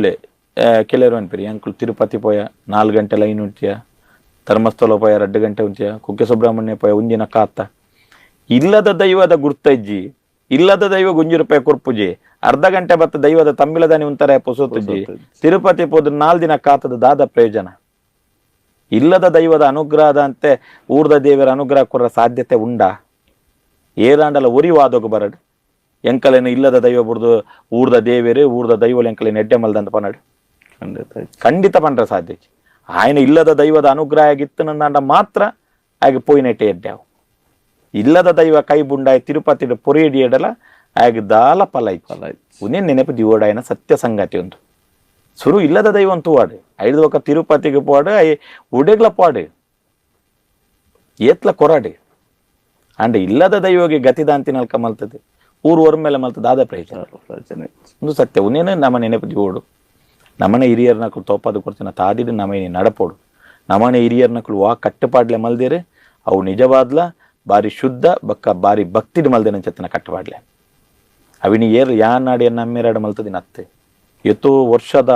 ಇಲ್ಲೇ ಕೆಲವರು ಅನ್ಪಿರಿ ಅಂಕಲ್ ತಿರುಪತಿ ಪೋಯ 4 ಗಂಟೆ ಲೈನ್ ಉಂಟಿಯ, ಧರ್ಮಸ್ಥಳ ಪೋಯ 2 ಗಂಟೆ ಉಂಟಿಯ, ಕುಕ್ಕೆ ಸುಬ್ರಹ್ಮಣ್ಯ ಪೋಯ ಒಂದಿನ ಕಾತ. ಇಲ್ಲದ ದೈವದ ಗುರ್ತಜ್ಜಿ, ಇಲ್ಲದ ದೈವ ಗುಂಜಿ ರೂಪಾಯಿ ಕೊರ್ಪುಜಿ, ಅರ್ಧ ಗಂಟೆ ಬತ್ತ ದೈವದ ತಮ್ಮಿಲದಾನಿ ಉಂತಾರೆ ಪೊಸೋತುಜಿ, ತಿರುಪತಿ ಪೋದು 4 ದಿನ ಕಾತದ ದಾದ ಪ್ರಯೋಜನ. ಇಲ್ಲದ ದೈವದ ಅನುಗ್ರಹದ ಅಂತೆ ಊರ್ದ ದೇವರ ಅನುಗ್ರಹ ಕೊರ ಸಾಧ್ಯತೆ ಉಂಡಾ? ಏದಾಂಡಲ ಒರಿವಾದೋಗ ಬರಡು ಎಂಕಲೇನು ಇಲ್ಲದ ದೈವ ಬಿಡ್ದು ಊರ್ದ ದೇವೇರು ಊರ್ದ ದೈವಲು ಎಂಕಲೇನು ಎಡ್ಡೆ ಮಲ್ದಂತ ಪನ್ನಡು ಖಂಡಿತ ಪಂಡ್ರ ಸಾಧ್ಯ. ఆయన ಇಲ್ಲದ ದೈವದ ಅನುಗ್ರಹ ಆಗಿತ್ತು ನಂದಾಂಡ ಮಾತ್ರ ಹಾಗೆ ಪೋಯಿನೆಟ್ಟೆ ಎಡ್ಡ್ಯಾವು. ಇಲ್ಲದ ದೈವ ಕೈ ಬುಂಡಾಯ ತಿರುಪತಿ ಪೊರಿಯಡಿ ಎಡಲ ಹಾಗೆ ದಾಲ ಫಲ ಉನ್ನೇ ನೆನಪು ದಿವೋಡಾಯನ ಸತ್ಯ ಸಂಗತಿ ಒಂದು ಸುರು ಇಲ್ಲದ ದೈವ ಅಂತೂ ವಾಡು ಐದು ಒಕ್ಕ ತಿರುಪತಿಗೆ ಪಾಡು ಉಡೆಗ್ಲ ಪಾಡು ಏತ್ಲ ಕೊರಾಡು ಅಂಡ್ ಇಲ್ಲದ ದೈವಗೆ ಗತಿದಾಂತಿನಲ್ಕ ಮಲ್ತದೆ ಊರು ಒರ್ಮೇಲೆ ಮಲ್ತದ ಆದ ಪ್ರಯೋಜನ ಒಂದು ಸತ್ಯ ಉನ್ನೇನೆ ನಮ್ಮ ನೆನಪು ದಿವೋಡು. ನಮ್ಮನೆ ಹಿರಿಯರ್ನಕ್ಳು ತೋಪದು ಕೊಡ್ತಿನ ತಾದಿಡು ನಮ್ಮನೆ ನಡಪೋಡು. ನಮ್ಮನೆ ಹಿರಿಯರ್ನಕ್ಳು ವಾ ಕಟ್ಟುಪಾಡ್ಲೆ ಮಲ್ದೇರೆ ಅವು ನಿಜವಾದ್ಲ ಬಾರಿ ಶುದ್ಧ ಬಕ್ಕ ಬಾರಿ ಭಕ್ತಿಡ್ ಮಲ್ದೇನ ಚೆತ್ತನ ಕಟ್ಟುಪಾಡ್ಲೆ ಅವಿನಿ ಏರು ಯಾನ್ ನಾಡಿ ನಮ್ಮೇರಾಡ ಮಲ್ತದಿನ ಅತ್ತೆ ಎತ್ತೋ ವರ್ಷದ